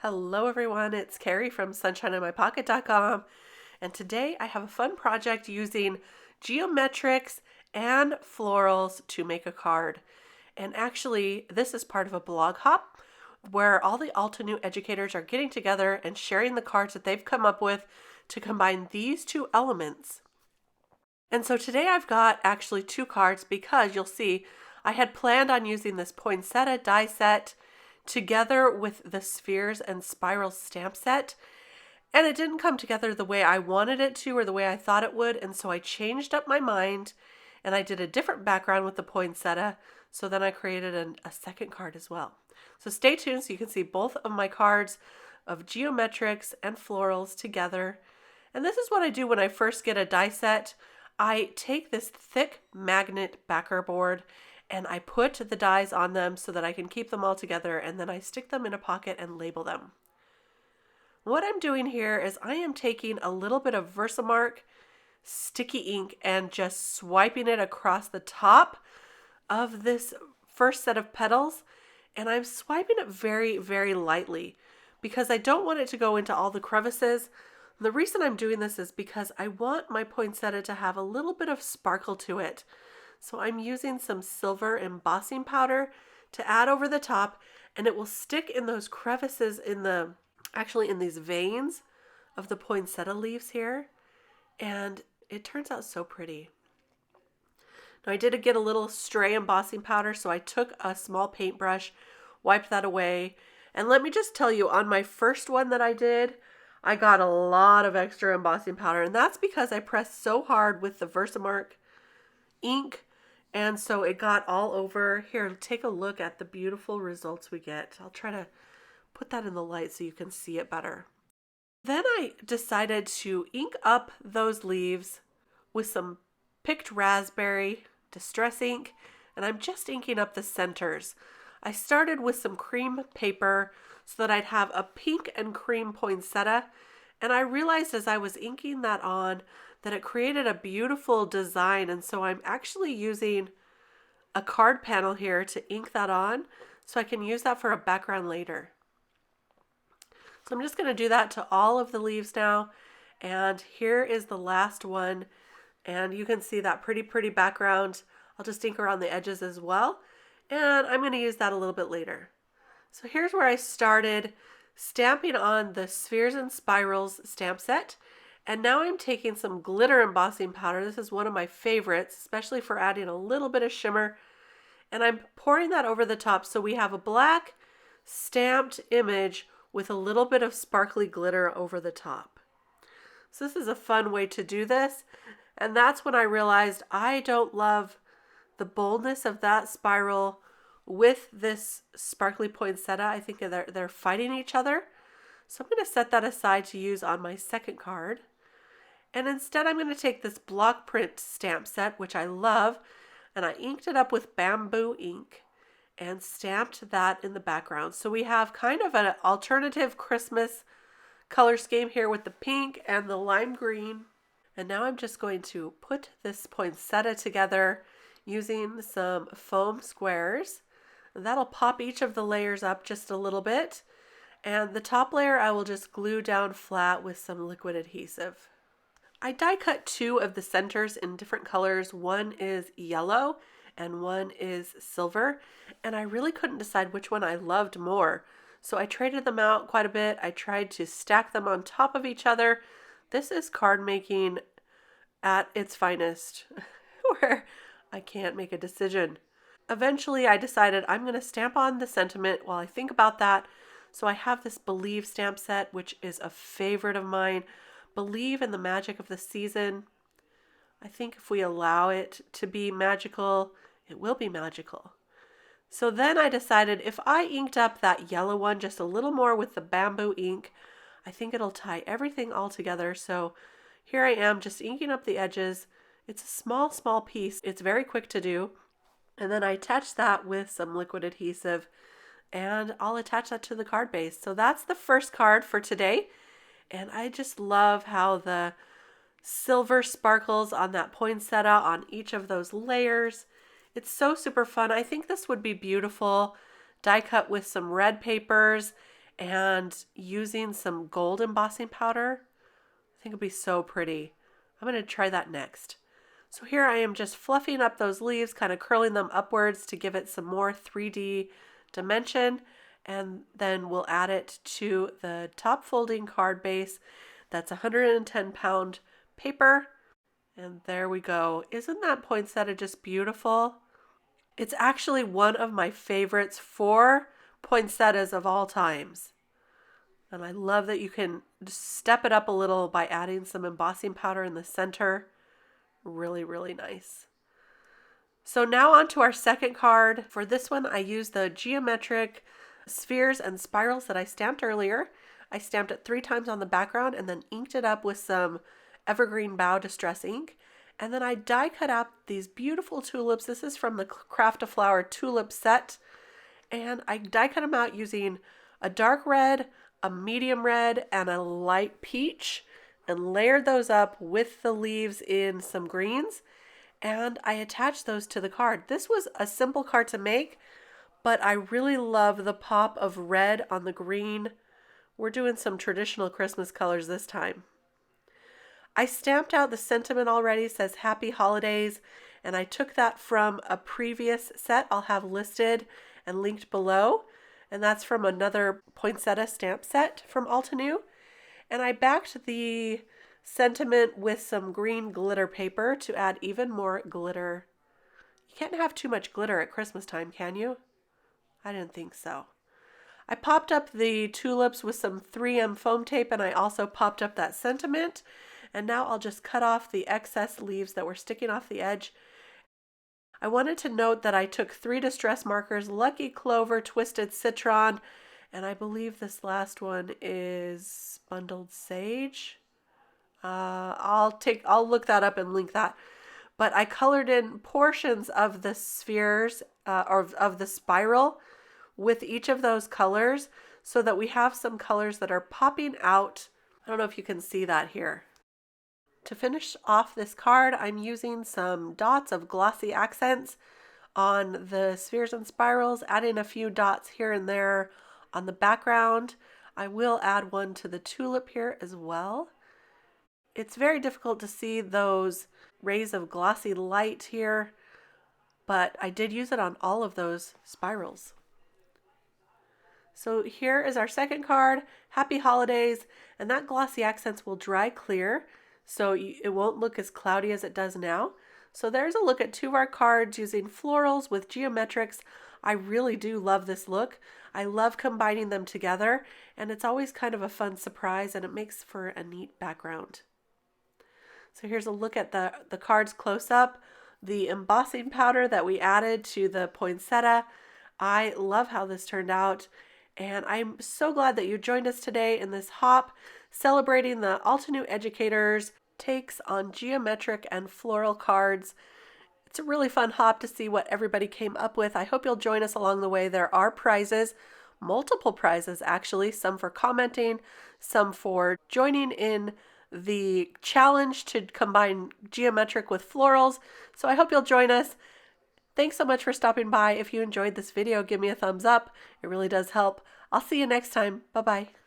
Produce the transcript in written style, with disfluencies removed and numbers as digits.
Hello everyone, it's Kari from sunshineinmypocket.com, and today I have a fun project using geometrics and florals to make a card. And actually, this is part of a blog hop where all the Altenew educators are getting together and sharing the cards that they've come up with to combine these two elements. And so today I've got actually two cards because you'll see I had planned on using this poinsettia die set together with the spheres and spirals stamp set, and it didn't come together the way I wanted it to or the way I thought it would, and so I changed up my mind and I did a different background with the poinsettia, so then I created a second card as well. So stay tuned so you can see both of my cards of geometrics and florals together. And this is what I do when I first get a die set. I take this thick magnet backer board and I put the dies on them so that I can keep them all together, and then I stick them in a pocket and label them. What I'm doing here is I am taking a little bit of VersaFine sticky ink and just swiping it across the top of this first set of petals, and I'm swiping it very, very lightly because I don't want it to go into all the crevices. The reason I'm doing this is because I want my poinsettia to have a little bit of sparkle to it. So I'm using some silver embossing powder to add over the top, and it will stick in those crevices in these veins of the poinsettia leaves here. And it turns out so pretty. Now I did get a little stray embossing powder, so I took a small paintbrush, wiped that away. And let me just tell you, on my first one that I did, I got a lot of extra embossing powder, and that's because I pressed so hard with the VersaFine ink, and so it got all over. Here, take a look at the beautiful results we get. I'll try to put that in the light so you can see it better. Then I decided to ink up those leaves with some picked raspberry distress ink, and I'm just inking up the centers. I started with some cream paper so that I'd have a pink and cream poinsettia, and I realized as I was inking that on that it created a beautiful design, and so I'm actually using a card panel here to ink that on so I can use that for a background later. So I'm just going to do that to all of the leaves now, and here is the last one, and you can see that pretty background. I'll just ink around the edges as well, and I'm going to use that a little bit later. So here's where I started stamping on the spheres and spirals stamp set. And now I'm taking some glitter embossing powder. This is one of my favorites, especially for adding a little bit of shimmer. And I'm pouring that over the top so we have a black stamped image with a little bit of sparkly glitter over the top. So this is a fun way to do this. And that's when I realized I don't love the boldness of that spiral with this sparkly poinsettia. I think they're fighting each other. So I'm going to set that aside to use on my second card. And instead I'm going to take this block print stamp set, which I love, and I inked it up with bamboo ink and stamped that in the background. So we have kind of an alternative Christmas color scheme here with the pink and the lime green. And now I'm just going to put this poinsettia together using some foam squares. That'll pop each of the layers up just a little bit. And the top layer I will just glue down flat with some liquid adhesive. I die cut two of the centers in different colors. One is yellow and one is silver. And I really couldn't decide which one I loved more. So I traded them out quite a bit. I tried to stack them on top of each other. This is card making at its finest, where I can't make a decision. Eventually I decided I'm going to stamp on the sentiment while I think about that. So I have this Believe stamp set, which is a favorite of mine. Believe in the magic of the season. I think if we allow it to be magical, it will be magical. So then I decided if I inked up that yellow one just a little more with the bamboo ink, I think it'll tie everything all together. So here I am just inking up the edges. It's a small piece. It's very quick to do. And then I attach that with some liquid adhesive, and I'll attach that to the card base. So that's the first card for today. And I just love how the silver sparkles on that poinsettia on each of those layers. It's so super fun. I think this would be beautiful die cut with some red papers and using some gold embossing powder. I think it'd be so pretty. I'm going to try that next. So here I am just fluffing up those leaves, kind of curling them upwards to give it some more 3D dimension. And then we'll add it to the top folding card base. That's 110-pound paper. And there we go. Isn't that poinsettia just beautiful? It's actually one of my favorites for poinsettias of all times. And I love that you can just step it up a little by adding some embossing powder in the center. Really, really nice. So now on to our second card. For this one, I used the geometric spheres and spirals that I stamped earlier. I stamped it 3 times on the background and then inked it up with some Evergreen Bow Distress ink. And then I die cut out these beautiful tulips. This is from the Craft a Flower tulip set. And I die cut them out using a dark red, a medium red, and a light peach, and layered those up with the leaves in some greens. And I attached those to the card. This was a simple card to make, but I really love the pop of red on the green. We're doing some traditional Christmas colors this time. I stamped out the sentiment already. It says Happy Holidays, and I took that from a previous set I'll have listed and linked below, and that's from another poinsettia stamp set from Altenew. And I backed the sentiment with some green glitter paper to add even more glitter. You can't have too much glitter at Christmas time, can you? I didn't think so. I popped up the tulips with some 3M foam tape, and I also popped up that sentiment. And now I'll just cut off the excess leaves that were sticking off the edge. I wanted to note that I took 3 distress markers, Lucky Clover, Twisted Citron, and I believe this last one is Bundled Sage. I'll look that up and link that. But I colored in portions of the spheres or of the spiral with each of those colors so that we have some colors that are popping out. I don't know if you can see that here. To finish off this card, I'm using some dots of glossy accents on the spheres and spirals, adding a few dots here and there on the background. I will add one to the tulip here as well. It's very difficult to see those rays of glossy light here, but I did use it on all of those spirals. So here is our second card, Happy Holidays, and that glossy accents will dry clear, so it won't look as cloudy as it does now. So there's a look at 2 of our cards using florals with geometrics. I really do love this look. I love combining them together, and it's always kind of a fun surprise, and it makes for a neat background. So here's a look at the cards close up, the embossing powder that we added to the poinsettia. I love how this turned out, and I'm so glad that you joined us today in this hop celebrating the Altenew educators' takes on geometric and floral cards. It's a really fun hop to see what everybody came up with. I hope you'll join us along the way. There are prizes, multiple prizes actually, some for commenting, some for joining in the challenge to combine geometric with florals. So I hope you'll join us. Thanks so much for stopping by. If you enjoyed this video, give me a thumbs up. It really does help. I'll see you next time. Bye-bye.